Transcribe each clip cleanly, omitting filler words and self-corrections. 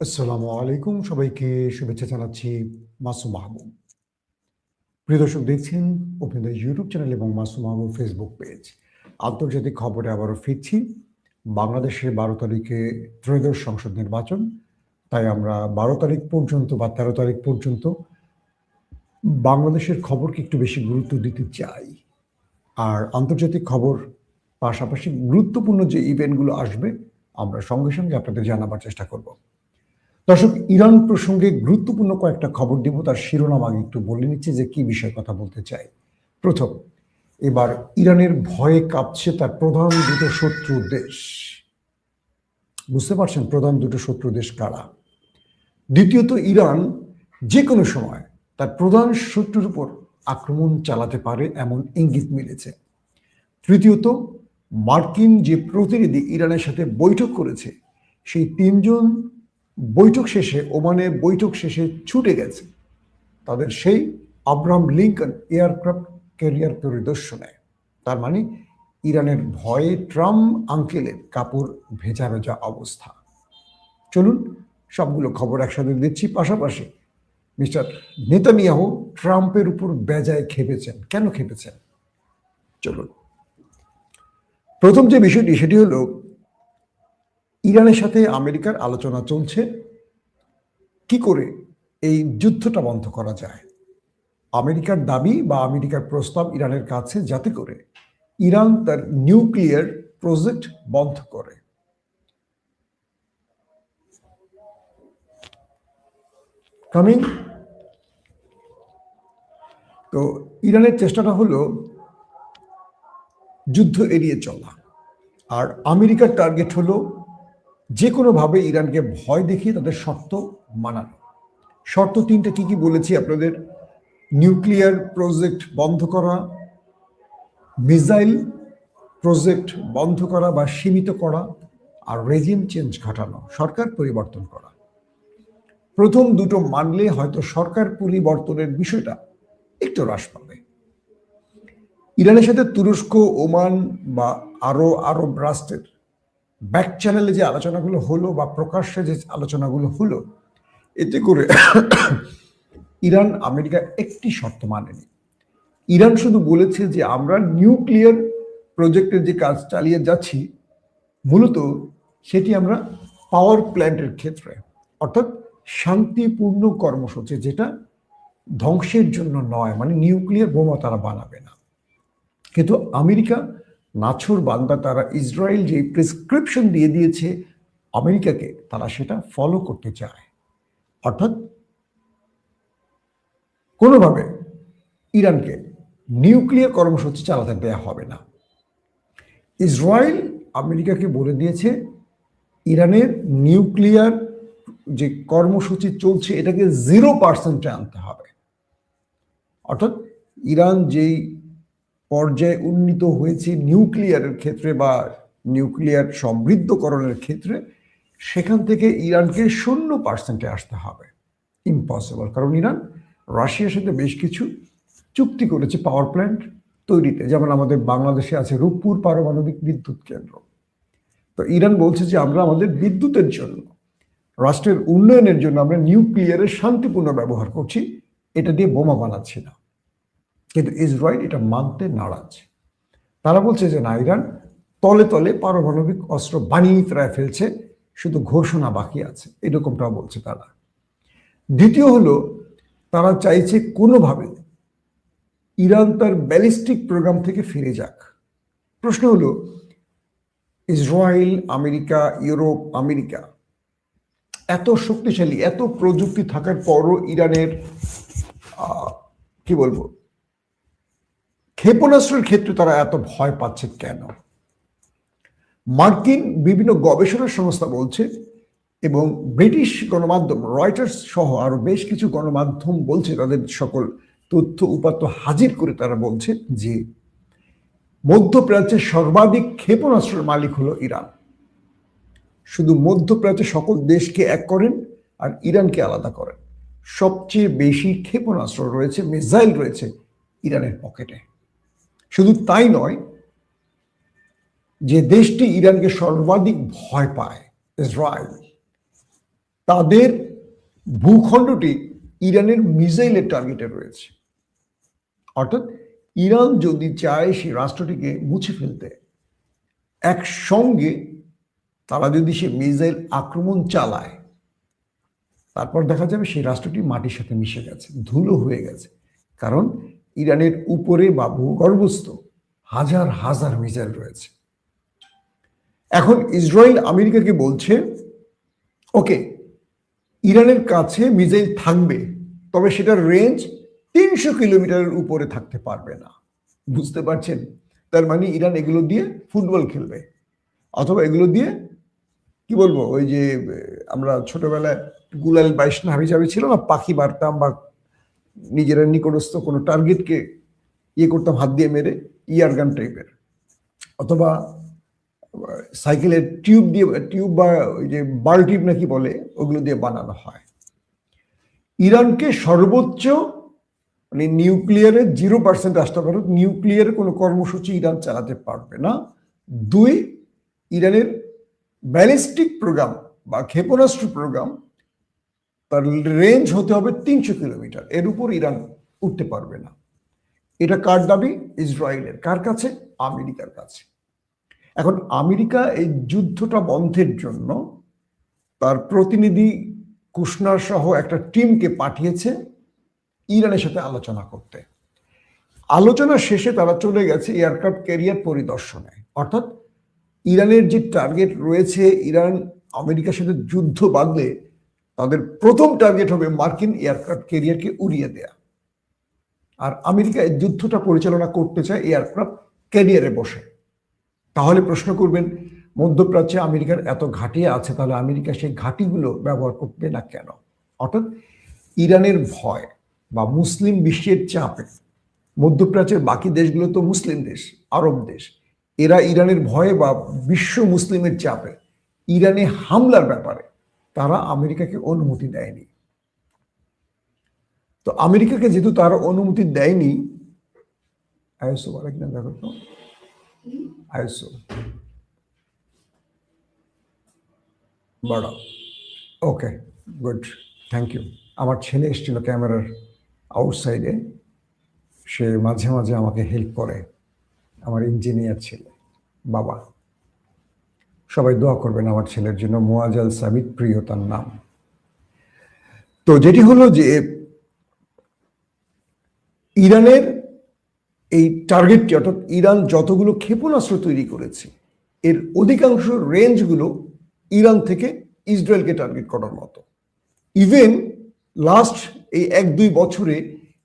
আসসালামু আলাইকুম, সবাইকে শুভেচ্ছা জানাচ্ছি। মাসুম মাহমুদ। প্রিয় দর্শক, দেখছেন আপনাদের ইউটিউব চ্যানেল এবং মাসুম মাহমুদ ফেসবুক পেজ। আন্তর্জাতিক খবরে আবারও ফিরছি। বাংলাদেশে 12 তারিখে ত্রয়োদশ সংসদ নির্বাচন। তাই আমরা 12 তারিখ পর্যন্ত বা 13 তারিখ পর্যন্ত বাংলাদেশের খবরকে একটু বেশি গুরুত্ব দিতে চাই। আর আন্তর্জাতিক খবর পাশাপাশি গুরুত্বপূর্ণ যে ইভেন্টগুলো আসবে আমরা সঙ্গে সঙ্গে আপনাদের জানাবার চেষ্টা করব। দর্শক, ইরান প্রসঙ্গে গুরুত্বপূর্ণ কয়েকটা খবর দিব, তার শিরোনাম আগে একটু বলে নিচ্ছি যে কি বিষয়ে কথা বলতে চাই। প্রথম, এবার ইরানের ভয়ে কাঁপছে তার প্রধান দুটো শত্রু দেশ। বুঝতে পারছেন প্রধান দুটো শত্রু দেশ কারা? দ্বিতীয়ত, ইরান যে কোনো সময় তার প্রধান শত্রুর উপর আক্রমণ চালাতে পারে এমন ইঙ্গিত মিলেছে। তৃতীয়ত, মার্কিন যে প্রতিনিধি ইরানের সাথে বৈঠক করেছে সেই তিনজন বৈঠক শেষে ওমানে বৈঠক শেষে ছুটে গেছে তাদের সেই আব্রাহাম লিঙ্কন এয়ারক্রাফট ক্যারিয়ার পরিদর্শনে। তার মানে ইরানের ভয়ে ট্রাম্প আঙ্কেলের কাপড় ভেজা ভেজা অবস্থা। চলুন সবগুলো খবর একসাথে দিচ্ছি। পাশাপাশি মিস্টার নেতানিয়াহু ট্রাম্পের উপর বেজায় খেপেছেন। কেন খেপেছেন চলুন। প্রথম যে বিষয়টি সেটি হলো, ইরানের সাথে আমেরিকার আলোচনা চলছে কি করে এই যুদ্ধটা বন্ধ করা যায়। আমেরিকার দাবি বা আমেরিকার প্রস্তাব ইরানের কাছে যাতে করে ইরান তার নিউক্লিয়ার প্রজেক্ট বন্ধ করে। কামিং। তো ইরানের চেষ্টাটা হলো যুদ্ধ এড়িয়ে চলা, আর আমেরিকার টার্গেট হলো যে কোনোভাবে ইরানকে ভয় দেখিয়ে তাদের শর্ত মানানো। শর্ত তিনটা কি কি বলেছি আপনাদের: নিউক্লিয়ার প্রজেক্ট বন্ধ করা, মিসাইল প্রজেক্ট বন্ধ করা বা সীমিত করা, আর রেজিম চেঞ্জ ঘটানো, সরকার পরিবর্তন করা। প্রথম দুটো মানলে হয়তো সরকার পরিবর্তনের বিষয়টা একটু হ্রাস পাবে। ইরানের সাথে তুরস্ক, ওমান বা আরো আরব রাষ্ট্রের ব্যাক চ্যানেলে যে আলোচনাগুলো হলো বা প্রকাশ্যে যে আলোচনাগুলো হলো, এতে করে ইরান আমেরিকা একটি শর্ত মানেনি। ইরান শুধু বলেছে যে আমরা নিউক্লিয়ার প্রজেক্টের যে কাজ চালিয়ে যাচ্ছি মূলত সেটি আমরা পাওয়ার প্ল্যান্টের ক্ষেত্রে, অর্থাৎ শান্তিপূর্ণ কর্মসূচি, যেটা ধ্বংসের জন্য নয়, মানে নিউক্লিয়ার বোমা তারা বানাবে না। কিন্তু আমেরিকা নাছোর বান্দা, তারা ইসরায়েল যে প্রেসক্রিপশন দিয়ে দিয়েছে আমেরিকাকে, তারা সেটা ফলো করতে চায়। অর্থাৎ কোনোভাবে ইরানকে নিউক্লিয়ার কর্মসূচি চালাতে দেয়া হবে না। ইসরায়েল আমেরিকাকে বলে দিয়েছে ইরানের নিউক্লিয়ার যে কর্মসূচি চলছে এটাকে 0% আনতে হবে। অর্থাৎ ইরান যেই পর্যায়ে উন্নীত হয়েছে নিউক্লিয়ারের ক্ষেত্রে বা নিউক্লিয়ার সমৃদ্ধকরণের ক্ষেত্রে, সেখান থেকে ইরানকে 0% আসতে হবে। ইম্পসিবল, কারণ ইরান রাশিয়ার সাথে বেশ কিছু চুক্তি করেছে পাওয়ার প্ল্যান্ট তৈরিতে। যেমন আমাদের বাংলাদেশে আছে রূপপুর পারমাণবিক বিদ্যুৎ কেন্দ্র। তো ইরান বলছে যে আমরা আমাদের বিদ্যুতের জন্য, রাষ্ট্রের উন্নয়নের জন্য আমরা নিউক্লিয়ারের শান্তিপূর্ণ ব্যবহার করছি, এটা দিয়ে বোমা বানাচ্ছি না। কিন্তু ইসরায়েল এটা মানতে নারাজ। তারা বলছে যে না, ইরান তলে তলে পারমাণবিক অস্ত্র বানিয়ে প্রায় ফেলছে, শুধু ঘোষণা বাকি আছে, এরকমটাও বলছে তারা। দ্বিতীয় হলো, তারা চাইছে কোনোভাবে ইরান তার ব্যালিস্টিক প্রোগ্রাম থেকে ফিরে যাক। প্রশ্ন হলো, ইসরায়েল, আমেরিকা, ইউরোপ, আমেরিকা এত শক্তিশালী, এত প্রযুক্তি থাকার পরও ইরানের কি বলবো ক্ষেপণাস্ত্রের ক্ষেত্রে তারা এত ভয় পাচ্ছে কেন? মার্কিন বিভিন্ন গবেষণা সংস্থা বলছে এবং ব্রিটিশ গণমাধ্যম রয়টার্স সহ আরো বেশ কিছু গণমাধ্যম বলছে, তাদের সকল তথ্য উপাত্ত হাজির করে তারা বলছে যে মধ্যপ্রাচ্যের সর্বাধিক ক্ষেপণাস্ত্রের মালিক হলো ইরান। শুধু মধ্যপ্রাচ্যে সকল দেশকে এক করেন আর ইরানকে আলাদা করেন। সবচেয়ে বেশি ক্ষেপণাস্ত্র রয়েছে, মিসাইল রয়েছে ইরানের পকেটে। শুধু তাই নয়, যে দেশটি ইরানকে সর্বাধিক ভয় পায়, ইসরায়েল, তাদের ভূখণ্ডটি ইরানের মিসাইলের টার্গেটে রয়েছে। অর্থাৎ ইরান যদি চায় সেই রাষ্ট্রটিকে মুছে ফেলতে, একসঙ্গে তারা যদি সে মিসাইল আক্রমণ চালায়, তারপর দেখা যাবে সেই রাষ্ট্রটি মাটির সাথে মিশে গেছে, ধুলো হয়ে গেছে। কারণ ইরানের উপরে বা ভূগর্ভস্থ হাজার হাজার মিসাইল রয়েছে। এখন ইসরায়েল আমেরিকাকে বলছে, ওকে, ইরানের কাছে মিসাইল থাকবে, তবে সেটার রেঞ্জ 300 কিলোমিটারের উপরে থাকতে পারবে না। বুঝতে পারছেন? তার মানে ইরান এগুলো দিয়ে ফুটবল খেলবে, অথবা এগুলো দিয়ে কি বলবো, ওই যে আমরা ছোটবেলায় গুলাল 22 না হাবি ছিল না, পাখি মারতাম বা নিজেরা নিকটস্থ কোনো টার্গেটকে করতাম হাত দিয়ে মেরে, ইয়ার গান টাইপের, অথবা সাইকেলের টিউব বা ওই যে বাল্টিপ নাকি বলে, ওগুলো দিয়ে বানানো হয়। ইরানকে সর্বোচ্চ মানে নিউক্লিয়ারের 0% আসতে পারে, নিউক্লিয়ারের কোনো কর্মসূচি ইরান চালাতে পারবে না। 2, ইরানের ব্যালিস্টিক প্রোগ্রাম বা ক্ষেপণাস্ত্র প্রোগ্রাম, তার রেঞ্জ হতে হবে 300 কিলোমিটার, এর উপর ইরান উঠতে পারবে না। এটা কার দাবি? ইসরায়েলের। কার কাছে? আমেরিকার কাছে। এখন আমেরিকা এই যুদ্ধটা বন্ধের জন্য তার প্রতিনিধি কুশনার সহ একটা টিমকে পাঠিয়েছে ইরানের সাথে আলোচনা করতে। আলোচনা শেষে তারা চলে গেছে এয়ারক্রাফট ক্যারিয়ার পরিদর্শনে। অর্থাৎ ইরানের যে টার্গেট রয়েছে, ইরান আমেরিকার সাথে যুদ্ধ বাঁধলে তাদের প্রথম টার্গেট হবে মার্কিন এয়ারক্রাফট ক্যারিয়ারকে উড়িয়ে দেয়া। আর আমেরিকা এই যুদ্ধটা পরিচালনা করতে চায় এয়ারক্রাফট ক্যারিয়ারে বসে। তাহলে প্রশ্ন করবেন, মধ্যপ্রাচ্যে আমেরিকার এত ঘাঁটি আছে, তাহলে আমেরিকা সেই ঘাঁটিগুলো ব্যবহার করবে না কেন? অর্থাৎ ইরানের ভয় বা মুসলিম বিশ্বের চাপে, মধ্যপ্রাচ্যের বাকি দেশগুলো তো মুসলিম দেশ, আরব দেশ, এরা ইরানের ভয়ে বা বিশ্ব মুসলিমের চাপে ইরানে হামলার ব্যাপারে তারা আমেরিকাকে অনুমতি দেয়নি। তো আমেরিকাকে যেহেতু তারা অনুমতি দেয়নি, আইএসও বলে কিনা দেখো তো, আইএসও বড়, ওকে, গুড, থ্যাংক ইউ। আমার ছেলে এসেছিল ক্যামেরার আউটসাইডে, সে মাঝে মাঝে আমাকে হেল্প করে, আমার ইঞ্জিনিয়ার ছেলে। বাবা, সবাই দোয়া করবেন আমার ছেলের জন্য, মোয়াজাল সামিদ প্রিয় তার নাম। তো যেটি হলো যে ইরানের এই টার্গেটটি, অর্থাৎ ইরান যতগুলো ক্ষেপণাস্ত্র তৈরি করেছে এর অধিকাংশ রেঞ্জগুলো ইরান থেকে ইসরায়েলকে টার্গেট করার মতো। ইভেন লাস্ট এই 1-2 বছরে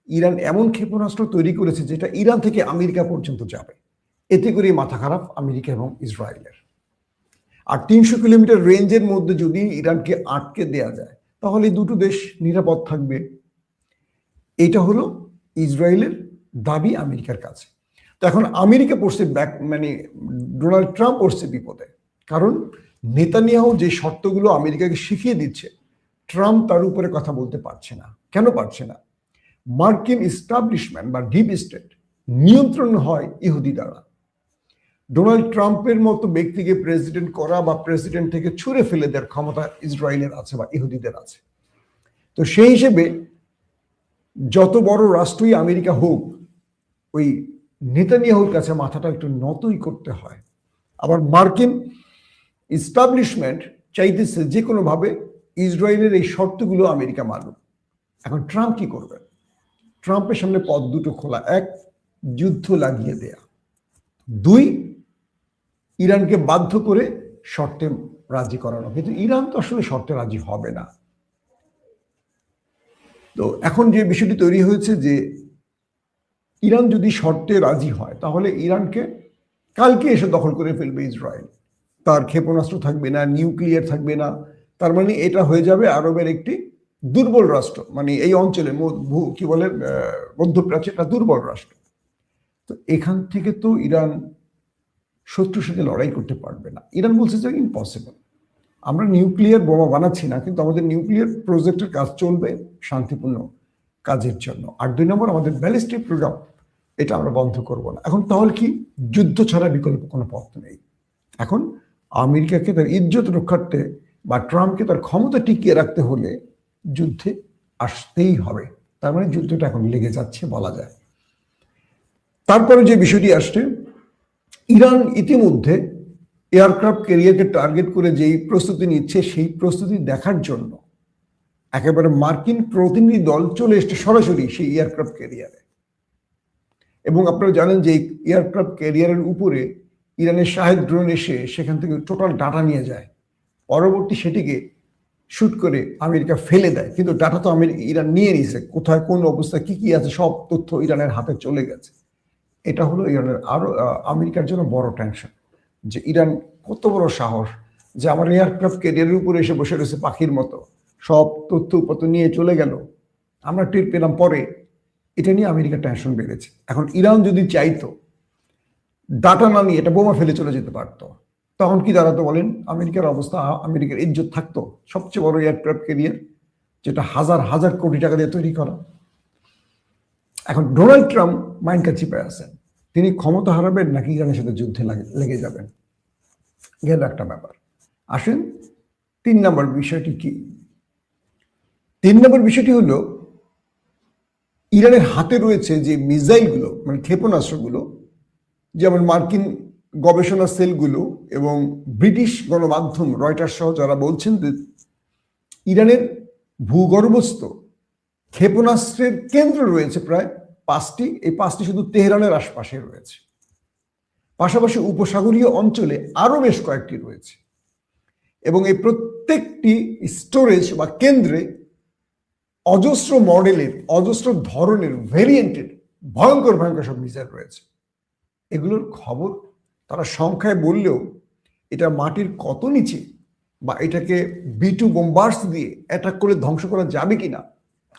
ইরান এমন ক্ষেপণাস্ত্র তৈরি করেছে যেটা ইরান থেকে আমেরিকা পর্যন্ত যাবে। এতে করে মাথা খারাপ আমেরিকা এবং ইসরায়েলের। আর 300 কিলোমিটার রেঞ্জের মধ্যে যদি ইরানকে আটকে দেয়া যায়, তাহলে দুটো দেশ নিরাপদ থাকবে। এটা হলো ইসরায়েলের দাবি আমেরিকার কাছে। তো এখন আমেরিকা পড়ছে মানে ডোনাল্ড ট্রাম্প পড়ছে বিপদে। কারণ নেতানিয়াহু যে শর্তগুলো আমেরিকাকে শিখিয়ে দিচ্ছে, ট্রাম্প তার উপরে কথা বলতে পারছে না। কেন পারছে না? মার্কিন এস্টাবলিশমেন্ট বা ডিপ স্টেট নিয়ন্ত্রণ হয় ইহুদি দ্বারা। ডোনাল্ড ট্রাম্পের মতো ব্যক্তিকে প্রেসিডেন্ট করা বা প্রেসিডেন্ট থেকে ছুঁড়ে ফেলে দেওয়ার ক্ষমতা ইসরায়েলের আছে বা ইহুদিদের আছে। তো সেই হিসেবে যত বড় রাষ্ট্রই আমেরিকা হোক, ওই নেতানিয়াহুর কাছে মাথাটা একটু নতই করতে হয়। আবার মার্কিন এস্টাবলিশমেন্ট চাইতেছে যে কোনোভাবে ইসরায়েলের এই শর্তগুলো আমেরিকা মানুক। এখন ট্রাম্প কি করবেন? ট্রাম্পের সামনে পথ দুটো খোলা। 1, যুদ্ধ লাগিয়ে দেয়া। 2, ইরানকে বাধ্য করে শর্তে রাজি করানো। কিন্তু ইরান তো আসলে শর্তে রাজি হবে না। তো এখন যে বিষয়টি তৈরি হয়েছে যে ইরান যদি শর্তে রাজি হয়, তাহলে ইরানকে কালকে এসে দখল করে ফেলবে ইসরায়েল। তার ক্ষেপণাস্ত্র থাকবে না, নিউক্লিয়ার থাকবে না। তার মানে এটা হয়ে যাবে আরবের একটি দুর্বল রাষ্ট্র, মানে এই অঞ্চলে কি বলে মধ্যপ্রাচ্যে একটা দুর্বল রাষ্ট্র। তো এখান থেকে তো ইরান শত্রুর সাথে লড়াই করতে পারবে না। ইরান বলছে যে ইম্পসিবল, আমরা নিউক্লিয়ার বোমা বানাচ্ছি না, কিন্তু আমাদের নিউক্লিয়ার প্রজেক্টের কাজ চলবে শান্তিপূর্ণ কাজের জন্য। আর 2 নম্বর, আমাদের ব্যালিস্টিক প্রোগ্রাম, এটা আমরা বন্ধ করব না। এখন তাহলে কি? যুদ্ধ ছাড়া বিকল্প কোনো পথ নেই। এখন আমেরিকাকে তার ইজ্জত রক্ষার্থে বা ট্রাম্পকে তার ক্ষমতা টিকিয়ে রাখতে হলে যুদ্ধে আসতেই হবে। তার মানে যুদ্ধটা এখন লেগে যাচ্ছে বলা যায়। তারপরে যে বিষয়টি আসছে, ইরান ইতিমধ্যে এয়ারক্রাফট ক্যারিয়ারকে টার্গেট করে যেই প্রস্তুতি নিচ্ছে, সেই প্রস্তুতি দেখার জন্য একেবারে মার্কিন প্রতিনিধি দল চলে এসছে সরাসরি সেই এয়ারক্রাফট ক্যারিয়ারে। এবং আপনারা জানেন যে এয়ারক্রাফট ক্যারিয়ারের উপরে ইরানের শাহেদ ড্রোন এসে সেখান থেকে টোটাল ডাটা নিয়ে যায়, পরবর্তী সেটিকে শুট করে আমেরিকা ফেলে দেয়। কিন্তু ডাটা তো ইরান নিয়ে নিয়েছে, কোথায় কোন অবস্থা কি কি আছে সব তথ্য ইরানের হাতে চলে গেছে। এটা হলো ইরানের আরো আমেরিকার জন্য বড় টেনশন, যে ইরান কত বড় সাহস যে আমার এয়ারক্রাফট ক্যারিয়ারের উপরে এসে বসে রয়েছে পাখির মতো, সব তথ্য উপত্য নিয়ে চলে গেল, আমরা টের পেলাম পরে। এটা নিয়ে আমেরিকার টেনশন বেড়েছে। এখন ইরান যদি চাইতো ডাটা না নিয়ে এটা বোমা ফেলে চলে যেতে পারতো, তখন কি দাঁড়াতো বলেন? আমেরিকার অবস্থা, আমেরিকার ইজ্জত থাকতো? সবচেয়ে বড় এয়ারক্রাফট ক্যারিয়ার, যেটা হাজার হাজার কোটি টাকা দিয়ে তৈরি করা। এখন ডোনাল্ড ট্রাম্প মাইন্ড চিপে আছেন, তিনি ক্ষমতা হারাবেন নাকি ইরানের সাথে যুদ্ধে লেগে যাবেন, গেল একটা ব্যাপার। আসেন 3 নম্বর বিষয়টি কি। 3 নম্বর বিষয়টি হলো, ইরানের হাতে রয়েছে যে মিসাইলগুলো, মানে ক্ষেপণাস্ত্রগুলো, যেমন মার্কিন গবেষণা সেলগুলো এবং ব্রিটিশ গণমাধ্যম রয়টার্স সহ যারা বলছেন যে ইরানের ভূগর্ভস্থ ক্ষেপণাস্ত্রের কেন্দ্র রয়েছে প্রায় 5টি। এই 5টি শুধু তেহরানের আশপাশে রয়েছে, পাশাপাশি উপসাগরীয় অঞ্চলে আরো বেশ কয়েকটি রয়েছে। এবং এই প্রত্যেকটি স্টোরেজ বা কেন্দ্রে অজস্র মডেলের, অজস্র ধরনের, ভেরিয়েন্টের ভয়ঙ্কর ভয়ঙ্কর সব মিসাইল রয়েছে। এগুলোর খবর তারা সংখ্যায় বললেও এটা মাটির কত নিচে বা এটাকে B2 বোম্বার্স দিয়ে অ্যাটাক করে ধ্বংস করা যাবে কিনা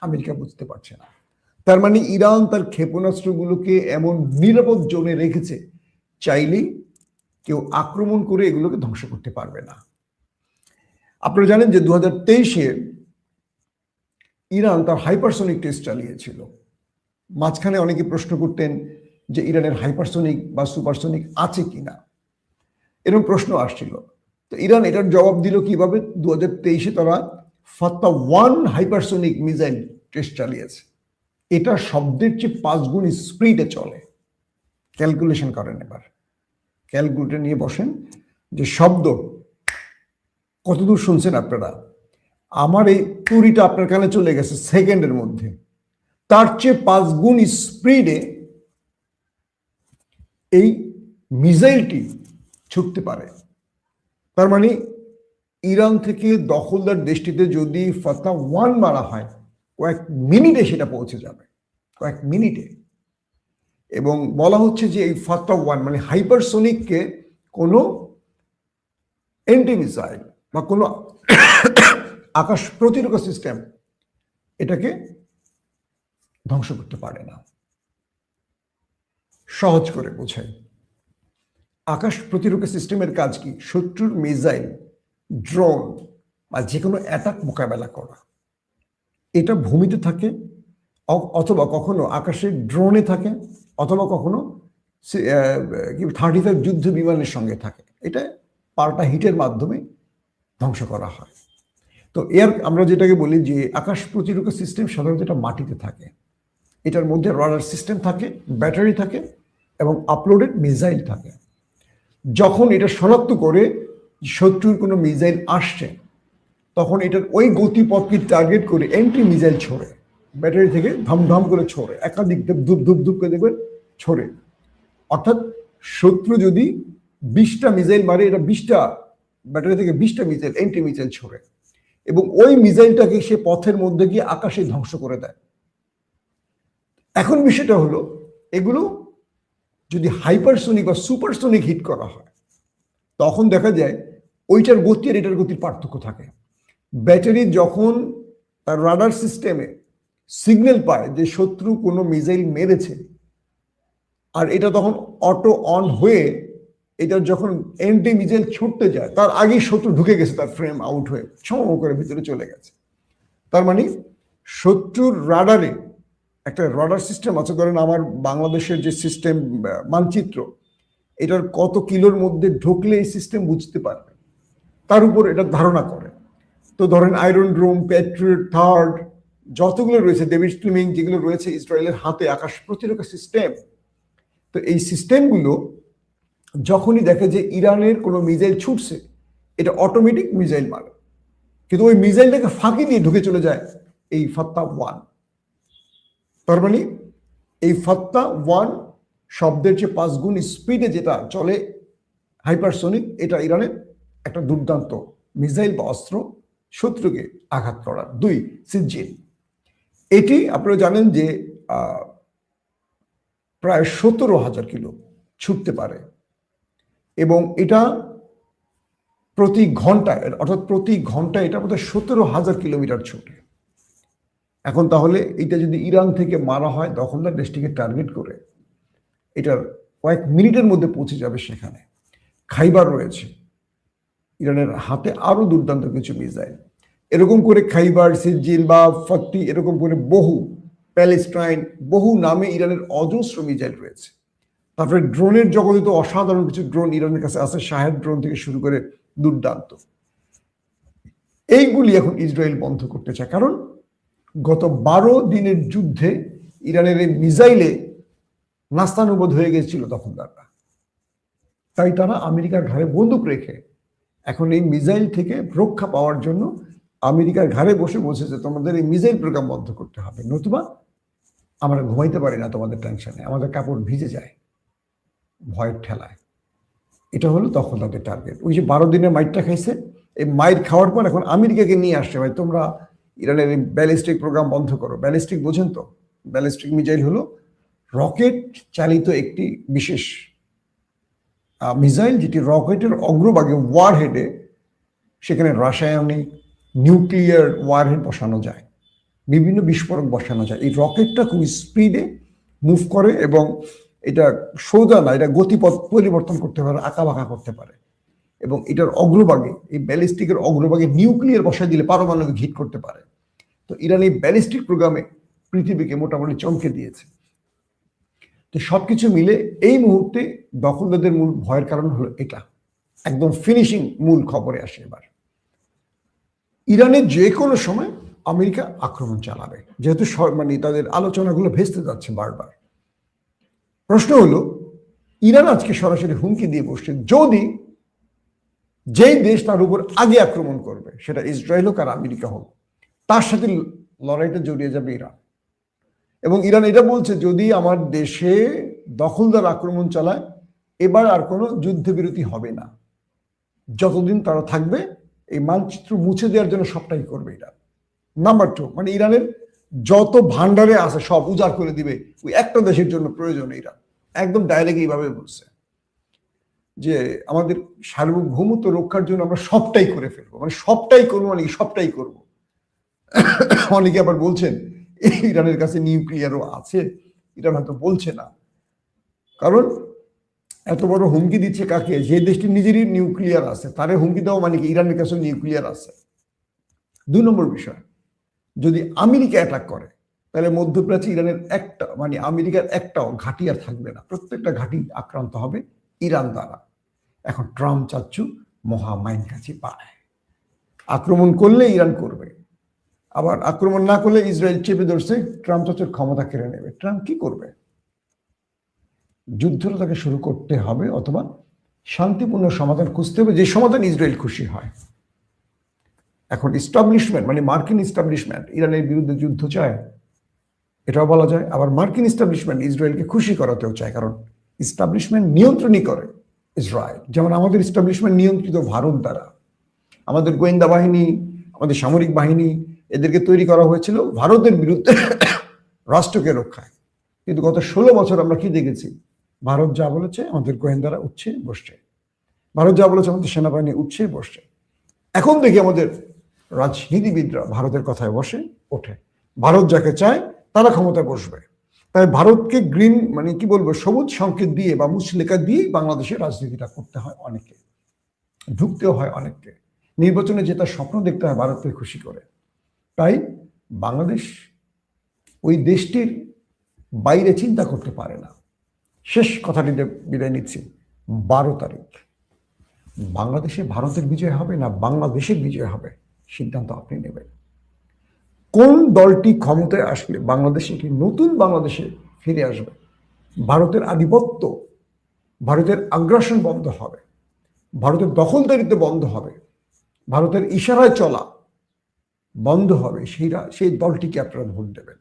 আমেরিকা বুঝতে পারছে না। তার মানে ইরান তার ক্ষেপণাস্ত্রগুলোকে এমন নিরাপদ জোনে রেখেছে, চাইলেই কেউ আক্রমণ করে এগুলোকে ধ্বংস করতে পারবে না। আপনারা জানেন যে 2023-এ ইরান তার হাইপারসোনিক টেস্ট চালিয়েছিল। মাঝখানে অনেকে প্রশ্ন করতেন যে ইরানের হাইপারসোনিক বা সুপারসোনিক আছে কিনা, এরকম প্রশ্ন আসছিল। তো ইরান এটার জবাব দিল কিভাবে? 2023-এ তারা ফাত্তা-1 হাইপারসোনিক মিসাইল টেস্ট চালিয়েছে। এটা শব্দের চেয়ে 5 গুণ স্পিডে চলে। ক্যালকুলেশন করেন, এবার ক্যালকুলেটর নিয়ে বসেন যে শব্দ কতদূর শুনছেন আপনারা। আমার এই তুড়িটা আপনার কানে চলে গেছে সেকেন্ডের মধ্যে, তার চেয়ে 5 গুণ স্পিডে এই মিসাইলটি ছুটতে পারে। তার মানে ইরান থেকে দখলদার দেশটিতে যদি ফাত্তা-1 মারা হয়, কয়েক মিনিটে সেটা পৌঁছে যাবে, কয়েক মিনিটে। এবং বলা হচ্ছে যে এই ফাত্তা-1 মানে হাইপারসোনিককে কোনো এন্টি মিসাইল বা কোনো আকাশ প্রতিরক্ষা সিস্টেম এটাকে ধ্বংস করতে পারে না। সহজ করে বোঝাই, আকাশ প্রতিরক্ষা সিস্টেমের কাজ কি? শত্রুর মিসাইল, ড্রোন বা যে কোনো অ্যাটাক মোকাবেলা করা। এটা ভূমিতে থাকে, অথবা কখনো আকাশের ড্রোনে থাকে, অথবা কখনো 35 যুদ্ধ বিমানের সঙ্গে থাকে। এটা পাল্টা হিটের মাধ্যমে ধ্বংস করা হয়। তো আমরা যেটাকে বলি যে আকাশ প্রতিরক্ষা সিস্টেম সাধারণত এটা মাটিতে থাকে। এটার মধ্যে রাডার সিস্টেম থাকে, ব্যাটারি থাকে এবং আপলোডেড মিসাইল থাকে। যখন এটা শনাক্ত করে শত্রুর কোনো মিসাইল আসছে, তখন এটার ওই গতিপথকে টার্গেট করে এন্টি মিসাইল ছোড়ে, ব্যাটারি থেকে ধমধম করে ছোড়ে, একাধিক ধূপ ধূপ ধূপ করে দেখবেন ছোড়ে। অর্থাৎ শত্রু যদি 20টা মিসাইল মারে, এটা 20টা ব্যাটারি থেকে 20টা মিসাইল, এন্টি মিসাইল ছোড়ে, এবং ওই মিসাইলটাকে সে পথের মধ্যে গিয়ে আকাশে ধ্বংস করে দেয়। এখন বিষয়টা হলো, এগুলো যদি হাইপারসোনিক বা সুপারসোনিক হিট করা হয়, তখন দেখা যায় ওইটার গতি আর এটার গতির পার্থক্য থাকে। ব্যাটারি যখন তার রাডার সিস্টেমে সিগন্যাল পায় যে শত্রু কোনো মিসাইল মেরেছে, আর এটা তখন অটো অন হয়ে এটা যখন এন্টি মিসাইল ছুটতে যায়, তার আগেই শত্রু ঢুকে গেছে, তার ফ্রেম আউট হয়ে ছম করে ভিতরে চলে গেছে। তার মানে শত্রুর রাডারে একটা রাডার সিস্টেম আছে। ধরেন আমার বাংলাদেশের যে সিস্টেম মানচিত্র, এটার কত কিলোর মধ্যে ঢুকলে এই সিস্টেম বুঝতে পারবে, তার উপর এটা ধারণা করে। তো ধরেন আয়রন ড্রোম, প্যাট্রিয়ট থার্ড, যতগুলো রয়েছে, ডেভিড স্লিমিং, যেগুলো রয়েছে ইসরায়েলের হাতে আকাশ প্রতিরক্ষা সিস্টেম। তো এই সিস্টেমগুলো যখনই দেখে যে ইরানের কোনো মিসাইল ছুটছে, এটা অটোমেটিক মিসাইল মারে, কিন্তু ওই মিসাইলটাকে ফাঁকি দিয়ে ঢুকে চলে যায় এই ফাত্তা ওয়ান। তার মানে এই ফাত্তা ওয়ান শব্দের যে 5 গুণ স্পিডে যেটা চলে, হাইপারসোনিক, এটা ইরানের একটা দুর্দান্ত মিসাইল বা অস্ত্র শত্রুকে আঘাত করার। 2 সিজিল, এটি আপনারা জানেন যে প্রায় 17,000 কিলো ছুটতে পারে এবং এটা প্রতি ঘন্টায়, অর্থাৎ প্রতি ঘন্টায় এটা বোধহয় 17,000 কিলোমিটার ছুটে। এখন তাহলে এটা যদি ইরান থেকে মারা হয় দখলদার দেশটিকে টার্গেট করে, এটার কয়েক মিনিটের মধ্যে পৌঁছে যাবে সেখানে। খাইবার রয়েছে ইরানের হাতে, আরো দুর্দান্ত কিছু মিসাইল। এরকম করে খাইবার, সিজিল বা ফাত্তি, এরকম করে বহু, প্যালেস্টাইন, বহু নামে ইরানের অজস্র মিসাইল রয়েছে। তারপরে ড্রোনের জগতে তো অসাধারণ কিছু ড্রোন ইরানের কাছে আছে, শাহেদ ড্রোন থেকে শুরু করে দুর্দান্ত। এইগুলি এখন ইসরায়েল বন্ধ করতে চায়, কারণ গত 12 দিনের যুদ্ধে ইরানের এই মিসাইলে নাস্তানুবোধ হয়ে গেছিল দখলদাররা। তাই তারা আমেরিকার ঘাড়ে বন্দুক রেখে এখন এই মিসাইল থেকে রক্ষা পাওয়ার জন্য আমেরিকার ঘাড়ে বসে বলছে যে তোমাদের এই মিসাইল প্রোগ্রাম বন্ধ করতে হবে, নতুবা আমরা ঘুমাইতে পারি না তোমাদের টেনশনে, আমাদের কাপড় ভিজে যায় ভয়ের ঠেলায়। এটা হলো তখন তাদের টার্গেট। ওই যে 12 দিনের মাইরটা খাইছে, এই মাইর খাওয়ার পর এখন আমেরিকাকে নিয়ে আসছে, ভাই তোমরা ইরানের এই ব্যালিস্টিক প্রোগ্রাম বন্ধ করো। ব্যালিস্টিক বোঝেন তো? ব্যালিস্টিক মিসাইল হলো রকেট চালিত একটি বিশেষ মিসাইল, যেটি রকেটের অগ্রভাগে ওয়ারহেডে, সেখানে রাসায়নিক, নিউক্লিয়ার ওয়ারহেড বসানো যায়, বিভিন্ন বিস্ফোরক বসানো যায়। এই রকেটটা খুব স্পিডে মুভ করে এবং এটা সোজা না, এটা গতিপথ পরিবর্তন করতে পারে, আঁকাবাঁকা করতে পারে। এবং এটার অগ্রভাগে, এই ব্যালিস্টিকের অগ্রভাগে নিউক্লিয়ার বসায় দিলে পারমাণবিক হিট করতে পারে। তো ইরান এই ব্যালিস্টিক প্রোগ্রামে পৃথিবীকে মোটামুটি চমকে দিয়েছে। তো সবকিছু মিলে এই মুহূর্তে দখলদারদের মূল ভয়ের কারণ হলো এটা। একদম ফিনিশিং মূল খবরে আসে এবার। ইরানের যে কোনো সময় আমেরিকা আক্রমণ চালাবে, যেহেতু মানে তাদের আলোচনাগুলো ভেস্তে যাচ্ছে বারবার। প্রশ্ন হলো, ইরান আজকে সরাসরি হুমকি দিয়ে বসছে, যদি যেই দেশ তার উপর আগে আক্রমণ করবে, সেটা ইসরায়েল হোক আর আমেরিকা হোক, তার সাথে লড়াইটা জড়িয়ে যাবে ইরান। এবং ইরান এটা বলছে, যদি আমার দেশে দখলদার আক্রমণ চালায়, এবার আর কোনো যুদ্ধবিরতি হবে না। যতদিন তারা থাকবে এই মানচিত্র মুছে দেওয়ার জন্য সবটাই করবে ইরান। নাম্বার 2, মানে ইরানের যত ভান্ডারে আছে সব উজাড় করে দিবে ওই একটা দেশের জন্য প্রয়োজন। ইরান একদম ডাইরেক্ট এইভাবে বলছে যে আমাদের সার্বভৌমত্ব রক্ষার জন্য আমরা সবটাই করে ফেলবো, মানে সবটাই করবো, মানে সবটাই করবো। অনেকে আবার বলছেন ইরানের কাছে নিউক্লিয়ারও আছে, ইরান হয়তো বলছে না, কারণ এত বড় হুমকি দিচ্ছে কাকে? যে দেশটি নিজেরই নিউক্লিয়ার আছে তারে হুমকি দেওয়া মানে কি ইরানের কাছে নিউক্লিয়ার আছে। 2 নম্বর বিষয়, যদি আমেরিকা অ্যাটাক করে তাহলে মধ্যপ্রাচ্যে ইরানের একটা, মানে আমেরিকার একটাও ঘাঁটি আর থাকবে না, প্রত্যেকটা ঘাঁটি আক্রান্ত হবে ইরান দ্বারা। এখন ট্রাম্প চাচ্ছু মহামাইন কাছে পায়, আক্রমণ করলে ইরান করবে, আবার আক্রমণ না করলে ইসরায়েল চেপে ধরছে, ট্রাম্প চাচ্ছুর ক্ষমতা কেড়ে নেবে। ট্রাম্প কি করবে? যুদ্ধটা তাকে শুরু করতে হবে, অথবা শান্তিপূর্ণ সমাধান খুঁজতে হবে, যে সমাধান ইসরায়েল খুশি হয়। এখন ইস্টাবলিশমেন্ট, মানে মার্কিন ইস্টাবলিশমেন্ট ইরানের বিরুদ্ধে যুদ্ধ চায়, এটাও বলা যায়। আবার মার্কিন ইস্টাবলিশমেন্ট ইসরায়েলকে খুশি করাতেও চায়, কারণ ইস্টাবলিশমেন্ট নিয়ন্ত্রণই করে ইসরায়েল। যেমন আমাদের ইস্টাবলিশমেন্ট নিয়ন্ত্রিত ভারত দ্বারা। আমাদের গোয়েন্দা বাহিনী, আমাদের সামরিক বাহিনী, এদেরকে তৈরি করা হয়েছিল ভারতের বিরুদ্ধে রাষ্ট্রকে রক্ষায়। কিন্তু গত 16 বছর আমরা কি দেখেছি? ভারত যা বলেছে আমাদের গোয়েন্দারা উঠছে বসছে, ভারত যা বলেছে আমাদের সেনাবাহিনী উঠছে বসছে। এখন দেখি আমাদের রাজনীতিবিদরা ভারতের কথায় বসে ওঠে, ভারত যাকে চায় তারা ক্ষমতায় বসবে। তাই ভারতকে গ্রিন, মানে কি বলবো, সবুজ সংকেত দিয়ে বা মুচলেখা দিয়ে বাংলাদেশের রাজনীতিটা করতে হয় অনেকে, ঢুকতেও হয় অনেককে। নির্বাচনে জেতার স্বপ্ন দেখতে হয় ভারতকে খুশি করে। তাই বাংলাদেশ ওই দেশটির বাইরে চিন্তা করতে পারে না। শেষ কথাটিতে বিদায় নিচ্ছি। 12 তারিখ বাংলাদেশে ভারতের বিজয় হবে না বাংলাদেশের বিজয় হবে, সিদ্ধান্ত আপনি নেবেন। কোন দলটি ক্ষমতায় আসলে বাংলাদেশে একটি নতুন বাংলাদেশে ফিরে আসবে, ভারতের আধিপত্য, ভারতের আগ্রাসন বন্ধ হবে, ভারতের দখলদারিত্ব বন্ধ হবে, ভারতের ইশারায় চলা বন্ধ হবে, সেই দলটিকে আপনারা ভোট দেবেন।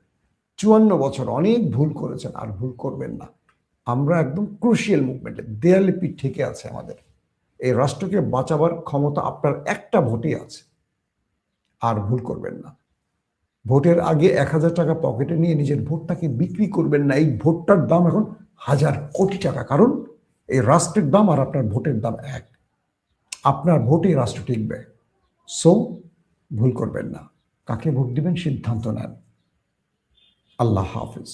54 বছর অনেক ভুল করেছেন, আর ভুল করবেন না। আমরা একদম ক্রুশিয়াল মুভমেন্টে, দেয়ালে পিঠ থেকে আছে আমাদের। এই রাষ্ট্রকে বাঁচাবার ক্ষমতা আপনার একটা ভোটই আছে, আর ভুল করবেন না। ভোটের আগে 1000 টাকা পকেটে নিয়ে নিজের ভোটটাকে বিক্রি করবেন না। এই ভোটটার দাম এখন 1000 কোটি টাকা, কারণ এই রাষ্ট্রের দাম আর আপনার ভোটের দাম এক। আপনার ভোটে রাষ্ট্র টিকবে। সো ভুল করবেন না। কাকে ভোট দিবেন সিদ্ধান্ত নেন। আল্লাহ হাফিজ।